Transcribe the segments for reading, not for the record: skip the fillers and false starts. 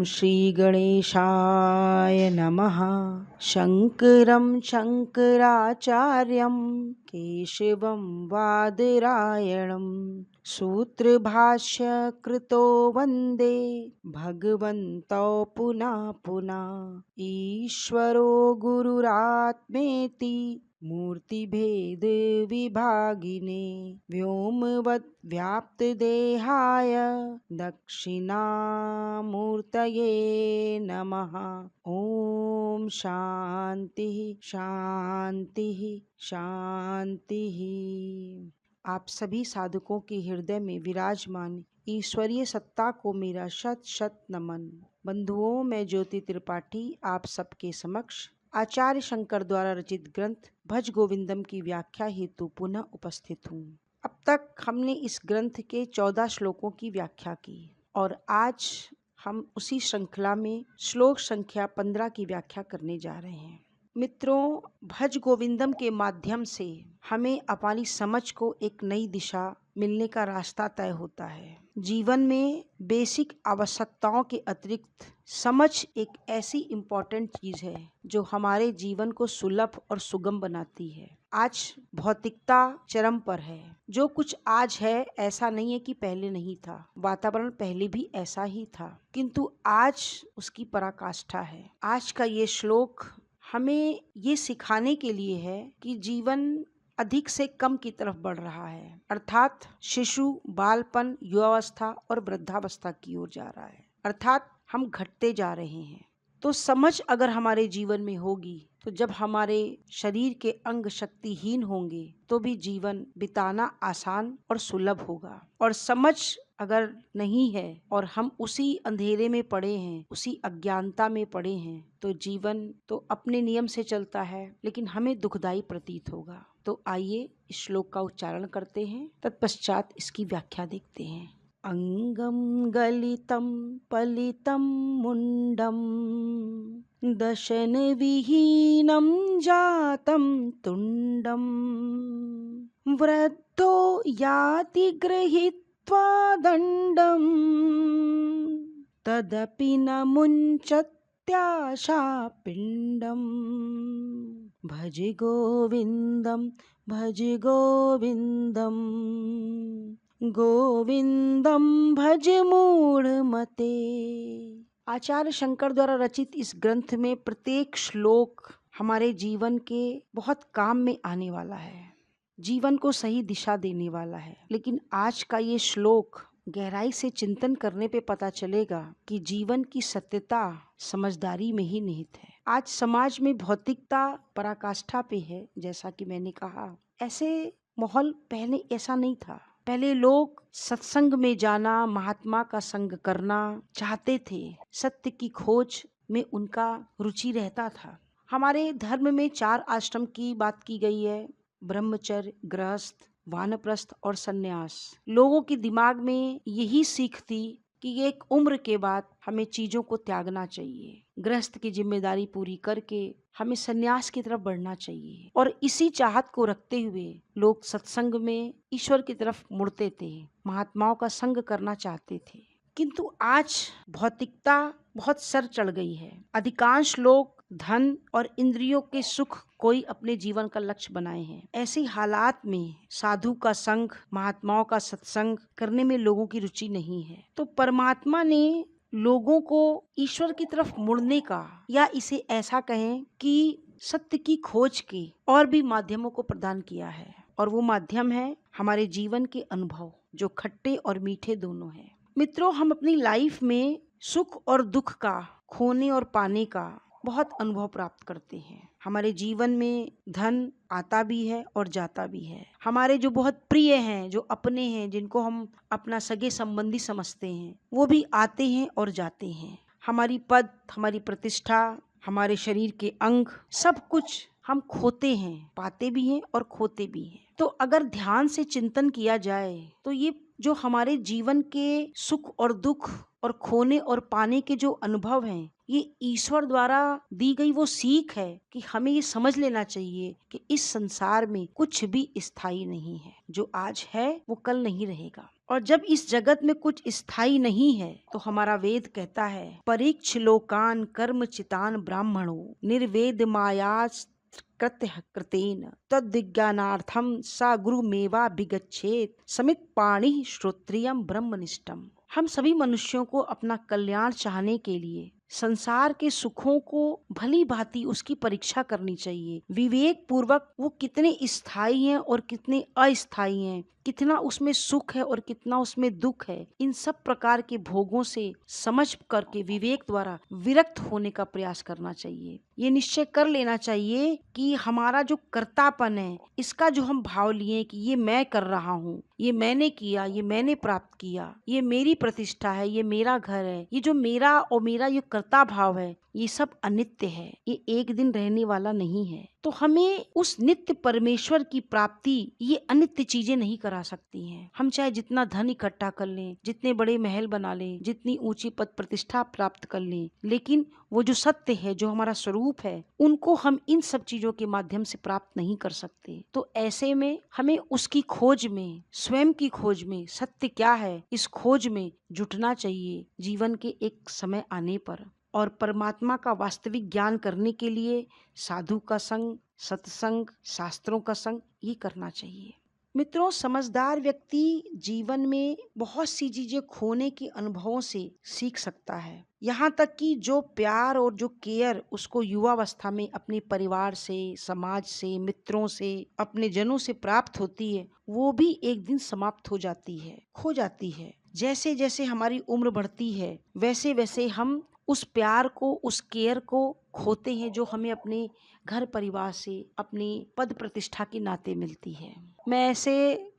श्रीगणेशाय नमः। शङ्करं शङ्कराचार्यं केशवं बादरायणं सूत्रभाष्यकृतो वन्दे भगवन्तौ पुनः पुनः। ईश्वरो गुरुरात्मेति मूर्तिभेद विभागिने व्योमवद्व्याप्तदेहाय दक्षिणामूर्तये नमः। ओम शांति शांति शांति। आप सभी साधकों के हृदय में विराजमान ईश्वरीय सत्ता को मेरा शत शत नमन। बंधुओं, मैं ज्योति त्रिपाठी आप सबके समक्ष आचार्य शंकर द्वारा रचित ग्रंथ भज गोविंदम की व्याख्या हेतु पुनः उपस्थित हूँ। अब तक हमने इस ग्रंथ के 14 श्लोकों की व्याख्या की और आज हम उसी श्रृंखला में श्लोक संख्या 15 की व्याख्या करने जा रहे हैं। मित्रों, भज गोविंदम के माध्यम से हमें अपनी समझ को एक नई दिशा मिलने का रास्ता तय होता है। जीवन में बेसिक आवश्यकताओं के अतिरिक्त समझ एक ऐसी इम्पोर्टेंट चीज है जो हमारे जीवन को सुलभ और सुगम बनाती है। आज भौतिकता चरम पर है। जो कुछ आज है ऐसा नहीं है कि पहले नहीं था। वातावरण पहले भी ऐसा ही था, किंतु आज उसकी पराकाष्ठा है। आज का ये श्लोक हमें ये सिखाने के लिए है कि जीवन अधिक से कम की तरफ बढ़ रहा है, अर्थात शिशु, बालपन, युवावस्था और वृद्धावस्था की ओर जा रहा है, अर्थात हम घटते जा रहे हैं। तो समझ अगर हमारे जीवन में होगी तो जब हमारे शरीर के अंग शक्तिहीन होंगे तो भी जीवन बिताना आसान और सुलभ होगा। और समझ अगर नहीं है और हम उसी अंधेरे में पड़े हैं, उसी अज्ञानता में पड़े हैं, तो जीवन तो अपने नियम से चलता है लेकिन हमें दुखदायी प्रतीत होगा। तो आइए इस श्लोक का उच्चारण करते हैं, तत्पश्चात इसकी व्याख्या देखते हैं। अंगम गलितं पलितं मुंडम दशन विहीनं जातं तुंडम वृद्धो याति गृहीत्वा दंडम तदपि न मुञ्चत्याशा पिंडम। भज गोविंदम भज गोविंदम गोविंदम भज मूढ़मते। आचार्य शंकर द्वारा रचित इस ग्रंथ में प्रत्येक श्लोक हमारे जीवन के बहुत काम में आने वाला है, जीवन को सही दिशा देने वाला है। लेकिन आज का ये श्लोक गहराई से चिंतन करने पे पता चलेगा कि जीवन की सत्यता समझदारी में ही निहित है। आज समाज में भौतिकता पराकाष्ठा पे है, जैसा कि मैंने कहा। ऐसे माहौल पहले ऐसा नहीं था। पहले लोग सत्संग में जाना, महात्मा का संग करना चाहते थे। सत्य की खोज में उनका रुचि रहता था। हमारे धर्म में 4 आश्रम की बात की गई है, ब्रह्मचर्य, गृहस्थ, वानप्रस्थ और सन्यास। लोगों के दिमाग में यही सीख थी कि एक उम्र के बाद हमें चीजों को त्यागना चाहिए, गृहस्थ की जिम्मेदारी पूरी करके हमें सन्यास की तरफ बढ़ना चाहिए। और इसी चाहत को रखते हुए लोग सत्संग में ईश्वर की तरफ मुड़ते थे, महात्माओं का संग करना चाहते थे। किंतु आज भौतिकता बहुत सर चढ़ गई है। अधिकांश लोग धन और इंद्रियों के सुख को ही अपने जीवन का लक्ष्य बनाए हैं। ऐसी हालात में साधु का संग, महात्माओं का सत्संग करने में लोगों की रुचि नहीं है। तो परमात्मा ने लोगों को ईश्वर की तरफ मुड़ने का, या इसे ऐसा कहें कि सत्य की खोज के और भी माध्यमों को प्रदान किया है। और वो माध्यम है हमारे जीवन के अनुभव, जो खट्टे और मीठे दोनों हैं। मित्रों, हम अपनी लाइफ में सुख और दुख का, खोने और पाने का बहुत अनुभव प्राप्त करते हैं। हमारे जीवन में धन आता भी है और जाता भी है। हमारे जो बहुत प्रिय हैं, जो अपने हैं, जिनको हम अपना सगे संबंधी समझते हैं, वो भी आते हैं और जाते हैं। हमारी पद, हमारी प्रतिष्ठा, हमारे शरीर के अंग, सब कुछ हम खोते हैं, पाते भी हैं और खोते भी हैं। तो अगर ध्यान से चिंतन किया जाए तो ये जो हमारे जीवन के सुख और दुख और खोने और पाने के जो अनुभव हैं, ये ईश्वर द्वारा दी गई वो सीख है कि हमें ये समझ लेना चाहिए कि इस संसार में कुछ भी स्थायी नहीं है। जो आज है वो कल नहीं रहेगा। और जब इस जगत में कुछ स्थायी नहीं है तो हमारा वेद कहता है, परीक्ष लोकान कर्म चितान ब्राह्मणो निर्वेद मायास कृत्य कृतेन तद्विज्ञानार्थम सा गुरुमेवा विगच्छेत समित पाणि श्रोत्रियम ब्रह्मनिष्ठम। हम सभी मनुष्यों को अपना कल्याण चाहने के लिए संसार के सुखों को भली भांति उसकी परीक्षा करनी चाहिए। विवेक पूर्वक वो कितने स्थायी हैं और कितने अस्थायी हैं, कितना उसमें सुख है और कितना उसमें दुख है, इन सब प्रकार के भोगों से समझ करके विवेक द्वारा विरक्त होने का प्रयास करना चाहिए। ये निश्चय कर लेना चाहिए कि हमारा जो कर्तापन है, इसका जो हम भाव लिए कि ये मैं कर रहा हूँ, ये मैंने किया, ये मैंने प्राप्त किया, ये मेरी प्रतिष्ठा है, ये मेरा घर है, ये जो मेरा और मेरा ये कर्ता भाव है, ये सब अनित्य है, ये एक दिन रहने वाला नहीं है। तो हमें उस नित्य परमेश्वर की प्राप्ति ये अनित्य चीजें नहीं करा सकती हैं। हम चाहे जितना धन इकट्ठा कर लें, जितने बड़े महल बना लें, जितनी ऊंची पद प्रतिष्ठा प्राप्त कर लें, लेकिन वो जो सत्य है, जो हमारा स्वरूप है, उनको हम इन सब चीजों के माध्यम से प्राप्त नहीं कर सकते। तो ऐसे में हमें उसकी खोज में, स्वयं की खोज में, सत्य क्या है इस खोज में जुटना चाहिए जीवन के एक समय आने पर। और परमात्मा का वास्तविक ज्ञान करने के लिए साधु का संग, सत्संग, शास्त्रों का संग ये करना चाहिए। मित्रों, समझदार व्यक्ति जीवन में बहुत सी चीजें खोने के अनुभवों से सीख सकता है। यहाँ तक कि जो प्यार और जो केयर उसको युवावस्था में अपने परिवार से, समाज से, मित्रों से, अपने जनों से प्राप्त होती है, वो भी एक दिन समाप्त हो जाती है, खो जाती है। जैसे जैसे हमारी उम्र बढ़ती है, वैसे वैसे हम उस प्यार को, उस केयर को खोते हैं जो हमें अपने घर परिवार से, अपनी पद प्रतिष्ठा के नाते मिलती है। मैं ऐसे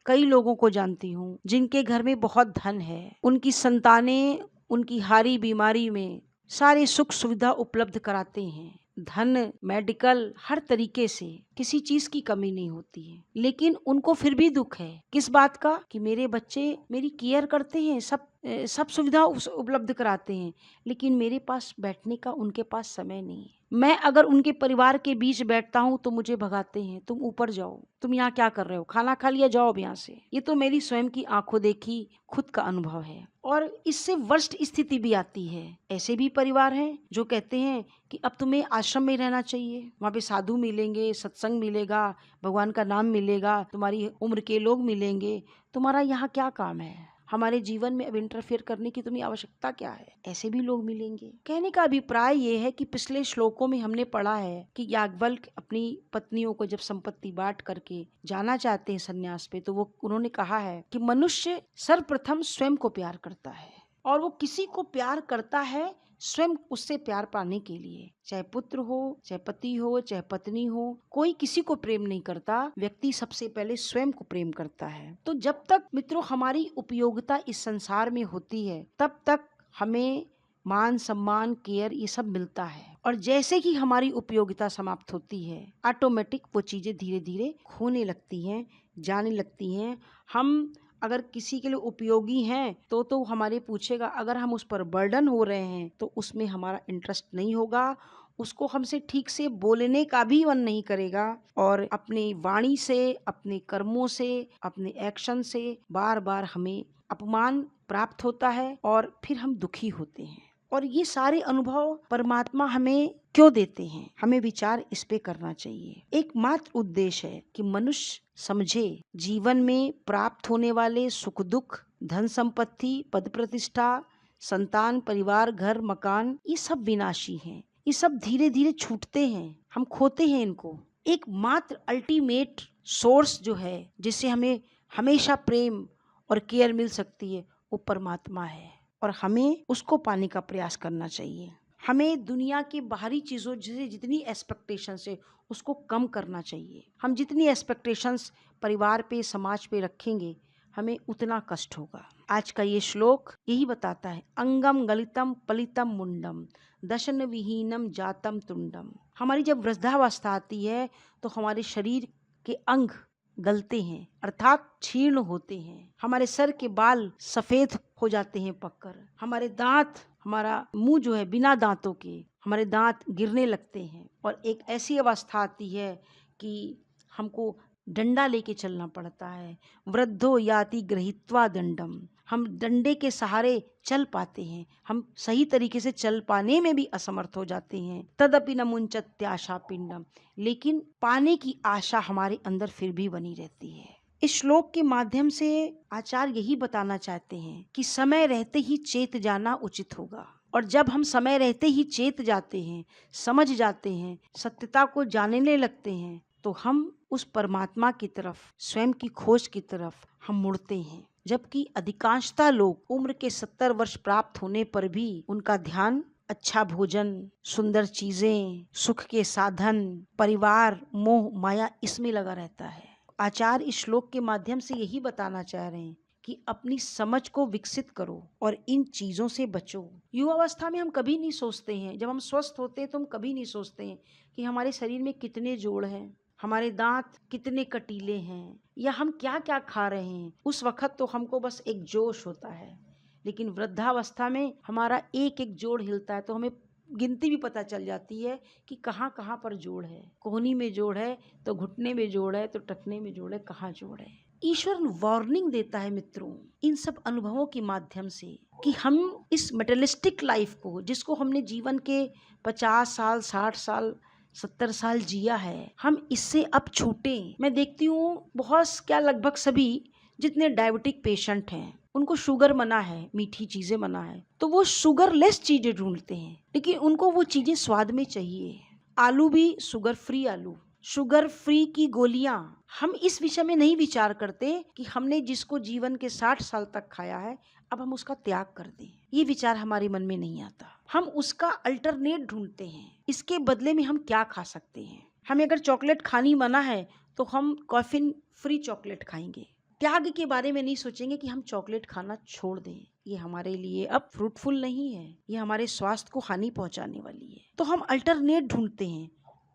कई लोगों को जानती हूँ जिनके घर में बहुत धन है, उनकी संतानें उनकी हारी बीमारी में सारी सुख सुविधा उपलब्ध कराते हैं, धन, मेडिकल, हर तरीके से किसी चीज की कमी नहीं होती है, लेकिन उनको फिर भी दुख है। किस बात का? कि मेरे बच्चे मेरी केयर करते हैं, सब सुविधा उपलब्ध कराते हैं, लेकिन मेरे पास बैठने का उनके पास समय नहीं है। मैं अगर उनके परिवार के बीच बैठता हूँ तो मुझे भगाते हैं, तुम ऊपर जाओ, तुम यहाँ क्या कर रहे हो, खाना खा लिया, जाओ अब यहाँ से। ये तो मेरी स्वयं की आंखों देखी खुद का अनुभव है। और इससे वर्स्ट स्थिति भी आती है। ऐसे भी परिवार हैं जो कहते हैं कि अब तुम्हें आश्रम में रहना चाहिए, वहाँ पे साधु मिलेंगे, सत्संग मिलेगा, भगवान का नाम मिलेगा, तुम्हारी उम्र के लोग मिलेंगे, तुम्हारा यहाँ क्या काम है, हमारे जीवन में अब इंटरफेयर करने की तुम्हें आवश्यकता क्या है। ऐसे भी लोग मिलेंगे। कहने का अभिप्राय ये है कि पिछले श्लोकों में हमने पढ़ा है कि याज्ञवल्क्य अपनी पत्नियों को जब संपत्ति बांट करके जाना चाहते हैं संन्यास पे, तो वो उन्होंने कहा है कि मनुष्य सर्वप्रथम स्वयं को प्यार करता है, और वो किसी को प्यार करता है स्वयं उससे प्यार पाने के लिए। चाहे पुत्र हो, चाहे पति हो, चाहे पत्नी हो, कोई किसी को प्रेम नहीं करता, व्यक्ति सबसे पहले स्वयं को प्रेम करता है। तो जब तक मित्रों हमारी उपयोगिता इस संसार में होती है, तब तक हमें मान, सम्मान, केयर ये सब मिलता है। और जैसे ही हमारी उपयोगिता समाप्त होती है, ऑटोमेटिक वो चीजें धीरे धीरे खोने लगती हैं, जाने लगती हैं। हम अगर किसी के लिए उपयोगी हैं तो हमारे पूछेगा, अगर हम उस पर बर्डन हो रहे हैं तो उसमें हमारा इंटरेस्ट नहीं होगा, उसको हमसे ठीक से बोलने का भी मन नहीं करेगा, और अपनी वाणी से, अपने कर्मों से, अपने एक्शन से बार बार हमें अपमान प्राप्त होता है और फिर हम दुखी होते हैं। और ये सारे अनुभव परमात्मा हमें क्यों देते हैं, हमें विचार इस पे करना चाहिए। एकमात्र उद्देश्य है कि मनुष्य समझे जीवन में प्राप्त होने वाले सुख दुख, धन संपत्ति, पद प्रतिष्ठा, संतान, परिवार, घर, मकान, ये सब विनाशी हैं, ये सब धीरे धीरे छूटते हैं, हम खोते हैं इनको। एकमात्र अल्टीमेट सोर्स जो है, जिससे हमें हमेशा प्रेम और केयर मिल सकती है, वो परमात्मा है, और हमें उसको पाने का प्रयास करना चाहिए। हमें दुनिया की बाहरी चीज़ों से जितनी एक्सपेक्टेशंस है उसको कम करना चाहिए। हम जितनी एक्सपेक्टेशंस परिवार पे, समाज पे रखेंगे, हमें उतना कष्ट होगा। आज का ये श्लोक यही बताता है, अंगम गलितम पलितम मुंडम दशन विहीनम जातम तुंडम। हमारी जब वृद्धावस्था आती है तो हमारे शरीर के अंग गलते हैं, अर्थात क्षीर्ण होते हैं, हमारे सर के बाल सफेद हो जाते हैं पककर, हमारे दांत हमारा मुंह जो है बिना दांतों के, हमारे दांत गिरने लगते हैं और एक ऐसी अवस्था आती है कि हमको डंडा लेके चलना पड़ता है। वृद्धो याति गृहीत्वा दंडम, हम डंडे के सहारे चल पाते हैं, हम सही तरीके से चल पाने में भी असमर्थ हो जाते हैं। तदपि न मुंचत्याशा पिंडम, लेकिन पाने की आशा हमारे अंदर फिर भी बनी रहती है। इस श्लोक के माध्यम से आचार्य यही बताना चाहते हैं कि समय रहते ही चेत जाना उचित होगा। और जब हम समय रहते ही चेत जाते हैं, समझ जाते हैं, सत्यता को जानने लगते हैं, तो हम उस परमात्मा की तरफ, स्वयं की खोज की तरफ हम मुड़ते हैं। जबकि अधिकांशतः लोग उम्र के 70 वर्ष प्राप्त होने पर भी उनका ध्यान अच्छा भोजन, सुंदर चीजें, सुख के साधन, परिवार, मोह माया इसमें लगा रहता है। आचार्य इस श्लोक के माध्यम से यही बताना चाह रहे हैं कि अपनी समझ को विकसित करो और इन चीजों से बचो। युवावस्था में हम कभी नहीं सोचते हैं, जब हम स्वस्थ होते हैं तो हम कभी नहीं सोचते हैं कि हमारे शरीर में कितने जोड़ हैं, हमारे दांत कितने कटीले हैं, या हम क्या क्या खा रहे हैं। उस वक्त तो हमको बस एक जोश होता है, लेकिन वृद्धावस्था में हमारा एक एक जोड़ हिलता है तो हमें गिनती भी पता चल जाती है कि कहाँ कहाँ पर जोड़ है। कोहनी में जोड़ है तो घुटने में जोड़ है, तो टखने में जोड़ है, कहाँ जोड़ है। ईश्वर वार्निंग देता है मित्रों इन सब अनुभवों के माध्यम से कि हम इस मटेरियलिस्टिक लाइफ को, जिसको हमने जीवन के 50 साल, 60 साल, 70 साल जिया है, हम इससे अब छूटे। मैं देखती हूँ बहुत क्या लगभग सभी जितने डायबिटिक पेशेंट हैं उनको शुगर मना है, मीठी चीजें मना है, तो वो शुगरलेस चीजें ढूंढते हैं, लेकिन उनको वो चीजें स्वाद में चाहिए। आलू भी शुगर फ्री आलू, शुगर फ्री की गोलियां। हम इस विषय में नहीं विचार करते कि हमने जिसको जीवन के 60 साल तक खाया है अब हम उसका त्याग कर दें। ये विचार हमारे मन में नहीं आता। हम उसका अल्टरनेट ढूंढते हैं, इसके बदले में हम क्या खा सकते हैं। हमें अगर चॉकलेट खानी मना है तो हम कैफीन फ्री चॉकलेट खाएंगे। त्याग के बारे में नहीं सोचेंगे कि हम चॉकलेट खाना छोड़ दें, ये हमारे लिए अब फ्रूटफुल नहीं है, ये हमारे स्वास्थ्य को हानि पहुंचाने वाली है। तो हम अल्टरनेट ढूंढते हैं।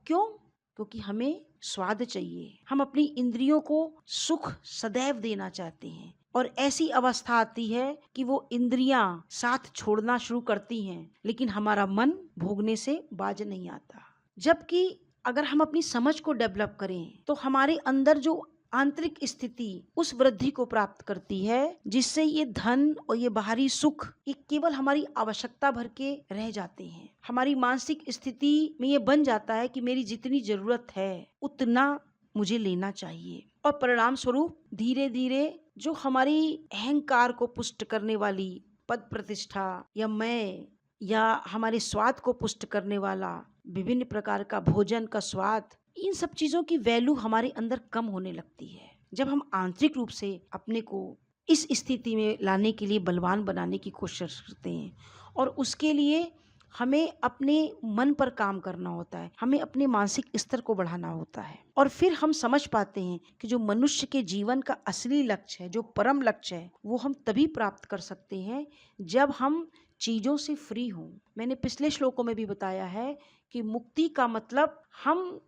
क्यों? क्योंकि हमें स्वाद चाहिए, हम अपनी इंद्रियों को सुख सदैव देना चाहते हैं। और ऐसी अवस्था आती है कि वो इंद्रियां साथ छोड़ना शुरू करती हैं, लेकिन हमारा मन भोगने से बाज नहीं आता। जबकि अगर हम अपनी समझ को डेवलप करें तो हमारे अंदर जो आंतरिक स्थिति उस वृद्धि को प्राप्त करती है, जिससे ये धन और ये बाहरी सुख ये केवल हमारी आवश्यकता भर के रह जाते हैं। हमारी मानसिक स्थिति में ये बन जाता है कि मेरी जितनी जरूरत है उतना मुझे लेना चाहिए, और परिणाम स्वरूप धीरे धीरे जो हमारी अहंकार को पुष्ट करने वाली पद प्रतिष्ठा या मैं या हमारे स्वाद को पुष्ट करने वाला विभिन्न प्रकार का भोजन का स्वाद, इन सब चीजों की वैल्यू हमारे अंदर कम होने लगती है। जब हम आंतरिक रूप से अपने को इस स्थिति में लाने के लिए बलवान बनाने की कोशिश करते हैं, और उसके लिए हमें अपने मन पर काम करना होता है, हमें अपने मानसिक स्तर को बढ़ाना होता है, और फिर हम समझ पाते हैं कि जो मनुष्य के जीवन का असली लक्ष्य है, जो परम लक्ष्य है, वो हम तभी प्राप्त कर सकते हैं जब हम चीजों से फ्री हों। मैंने पिछले श्लोकों में भी बताया है कि मुक्ति का मतलब हम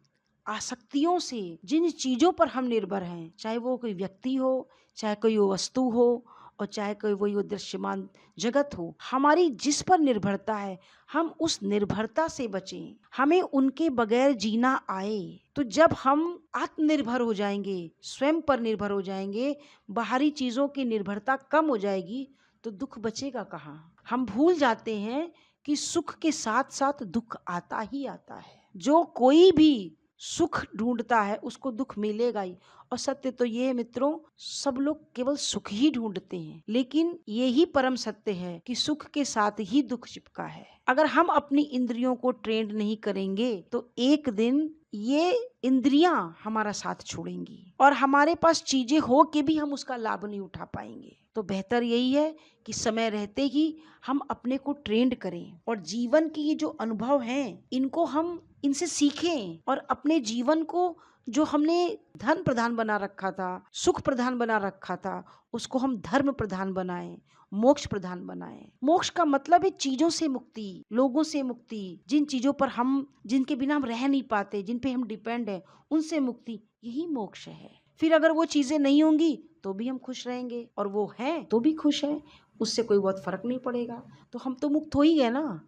आसक्तियों से, जिन चीजों पर हम निर्भर हैं, चाहे वो कोई व्यक्ति हो, चाहे कोई वो वस्तु हो, और चाहे कोई वो दृश्यमान जगत हो, हमारी जिस पर निर्भरता है हम उस निर्भरता से बचें, हमें उनके बगैर जीना आए। तो जब हम आत्मनिर्भर हो जाएंगे, स्वयं पर निर्भर हो जाएंगे, बाहरी चीजों की निर्भरता कम हो जाएगी, तो दुख बचेगा कहाँ। हम भूल जाते हैं कि सुख के साथ साथ दुख आता ही आता है। जो कोई भी सुख ढूंढता है उसको दुख मिलेगा ही। और सत्य तो ये है मित्रों, सब लोग केवल सुख ही ढूंढते हैं, लेकिन ये ही परम सत्य है कि सुख के साथ ही दुख चिपका है। अगर हम अपनी इंद्रियों को ट्रेंड नहीं करेंगे तो एक दिन ये इंद्रियां हमारा साथ छोड़ेंगी, और हमारे पास चीजें हो के भी हम उसका लाभ नहीं उठा पाएंगे। तो बेहतर यही है कि समय रहते ही हम अपने को ट्रेंड करें, और जीवन की ये जो अनुभव हैं इनको हम इनसे सीखें, और अपने जीवन को जो हमने धन प्रधान बना रखा था, सुख प्रधान बना रखा था, उसको हम धर्म प्रधान बनाएं, मोक्ष प्रधान बनाएं। मोक्ष का मतलब है चीजों से मुक्ति, लोगों से मुक्ति, जिन चीजों पर हम, जिनके बिना हम रह नहीं पाते, जिन पे हम डिपेंड है, उनसे मुक्ति, यही मोक्ष है। फिर अगर वो चीजें नहीं होंगी तो भी हम खुश रहेंगे, और वो है तो भी खुश है। उससे कोई बहुत फर्क नहीं पड़ेगा, तो हम तो मुक्त हो ही गए ना।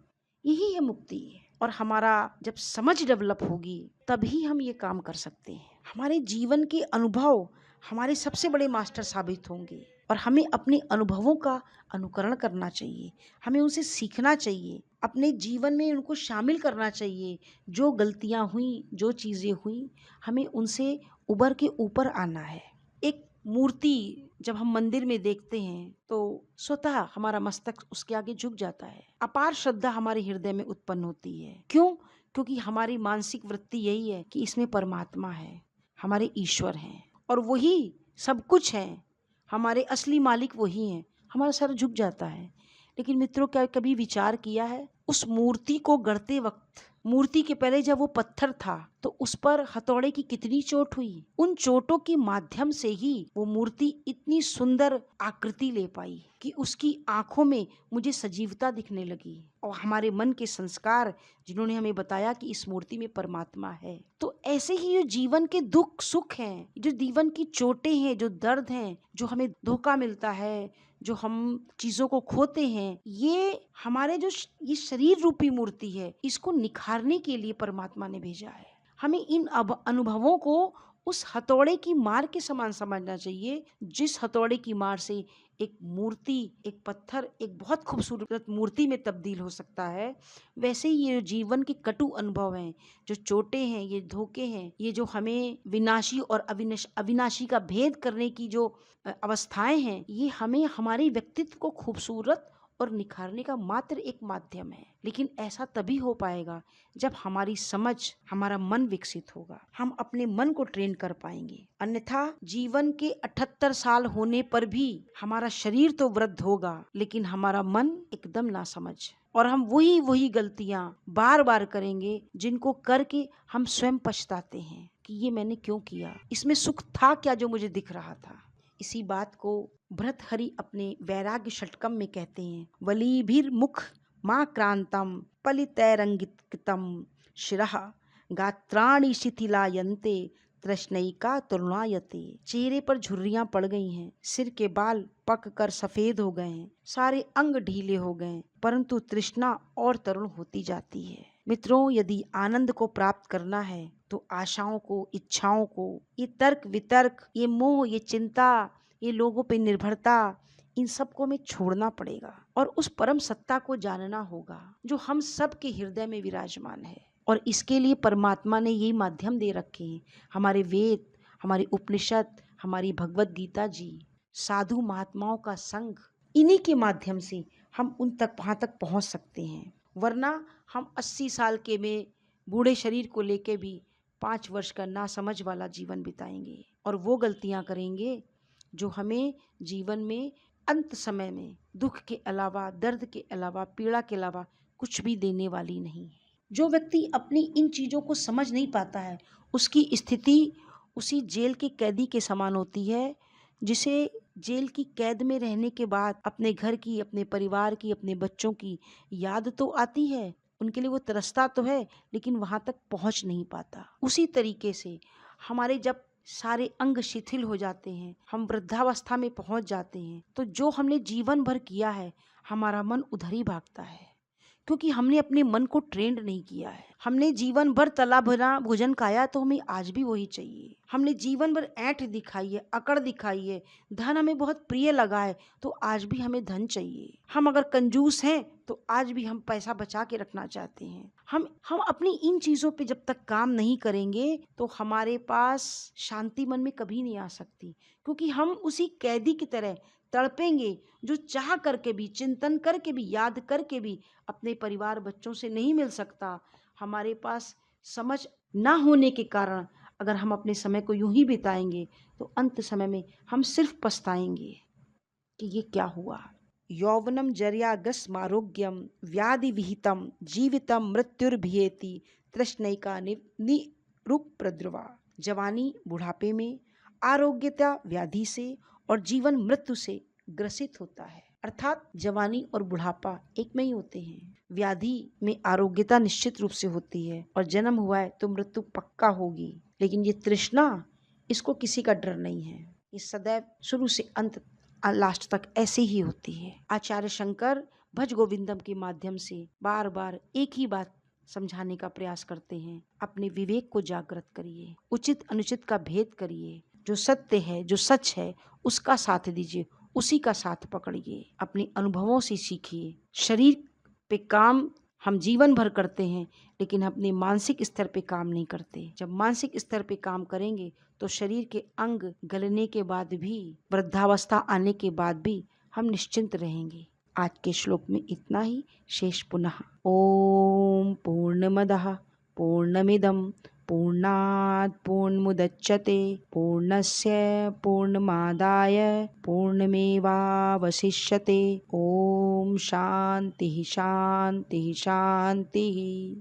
यही है मुक्ति। और हमारा जब समझ डेवलप होगी तभी हम ये काम कर सकते हैं। हमारे जीवन के अनुभव हमारे सबसे बड़े मास्टर साबित होंगे और हमें अपने अनुभवों का अनुकरण करना चाहिए, हमें उनसे सीखना चाहिए, अपने जीवन में उनको शामिल करना चाहिए। जो गलतियां हुई, जो चीज़ें हुई, हमें उनसे उबर के ऊपर आना है। एक मूर्ति जब हम मंदिर में देखते हैं तो स्वतः हमारा मस्तक उसके आगे झुक जाता है। अपार श्रद्धा हमारे हृदय में उत्पन्न होती है। क्यों? क्योंकि हमारी मानसिक वृत्ति यही है कि इसमें परमात्मा है, हमारे ईश्वर हैं और वही सब कुछ है, हमारे असली मालिक वही हैं। हमारा सर झुक जाता है। लेकिन मित्रों, क्या कभी विचार किया है उस मूर्ति को गढ़ते वक्त, मूर्ति के पहले जब वो पत्थर था तो उस पर हथौड़े की कितनी चोट हुई? उन चोटों के माध्यम से ही वो मूर्ति इतनी सुंदर आकृति ले पाई कि उसकी आंखों में मुझे सजीवता दिखने लगी। और हमारे मन के संस्कार जिन्होंने हमें बताया कि इस मूर्ति में परमात्मा है। तो ऐसे ही जो जीवन के दुख सुख हैं, जो जीवन की चोटें हैं, जो दर्द हैं, जो हमें धोखा मिलता है, जो हम चीजों को खोते हैं, ये हमारे जो ये शरीर रूपी मूर्ति है, इसको निखारने के लिए परमात्मा ने भेजा है। हमें इन अनुभवों को उस हथौड़े की मार के समान समझना चाहिए, जिस हथौड़े की मार से एक मूर्ति, एक पत्थर एक बहुत खूबसूरत मूर्ति में तब्दील हो सकता है। वैसे ही ये जीवन के कटु अनुभव हैं, जो चोटें हैं, ये धोखे हैं, ये जो हमें विनाशी और अविनाशी का भेद करने की जो अवस्थाएं हैं, ये हमें हमारे व्यक्तित्व को खूबसूरत और निखारने का मात्र एक माध्यम है। लेकिन ऐसा तभी हो पाएगा जब हमारी समझ, हमारा मन विकसित होगा, हम अपने मन को ट्रेन कर पाएंगे। अन्यथा जीवन के 78 साल होने पर भी हमारा शरीर तो वृद्ध होगा, लेकिन हमारा मन एकदम नासमझ, और हम वही गलतियां बार बार करेंगे जिनको करके हम स्वयं पछताते हैं कि ये मैंने क्यों किया, इसमें सुख था क्या जो मुझे दिख रहा था। इसी बात को भर्तृहरि अपने वैराग्य षटकम में कहते हैं, वलीभिर्मुख मां क्रांतम पलितैरंगितम शिरः गात्राणि शिथिलायन्ते तृष्णैका तरुणायते। चेहरे पर झुर्रियां पड़ गई हैं, सिर के बाल पक कर सफेद हो गए हैं, सारे अंग ढीले हो गए, परंतु तृष्णा और तरुण होती जाती है। मित्रों, यदि आनंद को प्राप्त करना है तो आशाओं को, इच्छाओं को, ये तर्क वितर्क, ये मोह, ये चिंता, ये लोगों पे निर्भरता, इन सबको हमें छोड़ना पड़ेगा और उस परम सत्ता को जानना होगा जो हम सब के हृदय में विराजमान है। और इसके लिए परमात्मा ने यही माध्यम दे रखे हैं, हमारे वेद, हमारे उपनिषद, हमारी भगवत गीता जी, साधु महात्माओं का संग। इन्हीं के माध्यम से हम उन तक, वहां तक पहुंच सकते हैं। वरना हम 80 साल के में बूढ़े शरीर को लेके भी 5 वर्ष का नासमझ वाला जीवन बिताएंगे और वो गलतियां करेंगे जो हमें जीवन में अंत समय में दुख के अलावा, दर्द के अलावा, पीड़ा के अलावा कुछ भी देने वाली नहीं। जो व्यक्ति अपनी इन चीज़ों को समझ नहीं पाता है, उसकी स्थिति उसी जेल के कैदी के समान होती है, जिसे जेल की कैद में रहने के बाद अपने घर की, अपने परिवार की, अपने बच्चों की याद तो आती है, उनके लिए वो तरसता तो है, लेकिन वहां तक पहुंच नहीं पाता। उसी तरीके से हमारे जब सारे अंग शिथिल हो जाते हैं, हम वृद्धावस्था में पहुंच जाते हैं, तो जो हमने जीवन भर किया है, हमारा मन उधर ही भागता है, क्योंकि हमने अपने मन को ट्रेंड नहीं किया है। हमने जीवन भर तला भरा भोजन खाया तो हमें आज भी वही चाहिए। हमने जीवन भर ऐंठ दिखाई है, अकड़ दिखाई है, धन हमें बहुत प्रिय लगा है तो आज भी हमें धन चाहिए। हम अगर कंजूस हैं तो आज भी हम पैसा बचा के रखना चाहते हैं। हम अपनी इन चीजों पे जब तक काम नहीं करेंगे तो हमारे पास शांति मन में कभी नहीं आ सकती, क्योंकि हम उसी कैदी की तरह तड़पेंगे जो चाह करके भी, चिंतन करके भी, याद करके भी अपने परिवार बच्चों से नहीं मिल सकता। हमारे पास समझ ना होने के कारण अगर हम अपने समय को यूं ही बिताएंगे तो अंत समय में हम सिर्फ पछताएंगे कि ये क्या हुआ। यौवनम जर्यागस्मारोग्यम व्याधि विहितम जीवितम मृत्युर्भियेति तृष्णैका निरुपद्रवा। जवानी बुढ़ापे में, आरोग्यता व्याधि से और जीवन मृत्यु से ग्रसित होता है। अर्थात जवानी और बुढ़ापा एक में ही होते हैं। व्याधि में आरोग्यता निश्चित रूप से होती है और जन्म हुआ है तो मृत्यु पक्का होगी, लेकिन ये तृष्णा, इसको किसी का डर नहीं है। ये सदैव शुरू से अंत लास्ट तक ऐसे ही होती है। आचार्य शंकर भज गोविंदम के माध्यम से बार बार एक ही बात समझाने का प्रयास करते हैं। अपने विवेक को जागृत करिए, उचित अनुचित का भेद करिए, जो सत्य है, जो सच है, उसका साथ दीजिए, उसी का साथ पकड़िए, अपने अनुभवों से सीखिए। शरीर पे काम हम जीवन भर करते हैं, लेकिन अपने मानसिक स्तर पे काम नहीं करते। जब मानसिक स्तर पे काम करेंगे तो शरीर के अंग गलने के बाद भी, वृद्धावस्था आने के बाद भी हम निश्चिंत रहेंगे। आज के श्लोक में इतना ही। शेष पुनः। ओम पूर्णमदः पूर्णमिदं पूर्णात् पूर्णमुदच्यते पूर्णस्य पूर्णमादाय पूर्णमेवावशिष्यते। ओम शांति शांति शांति।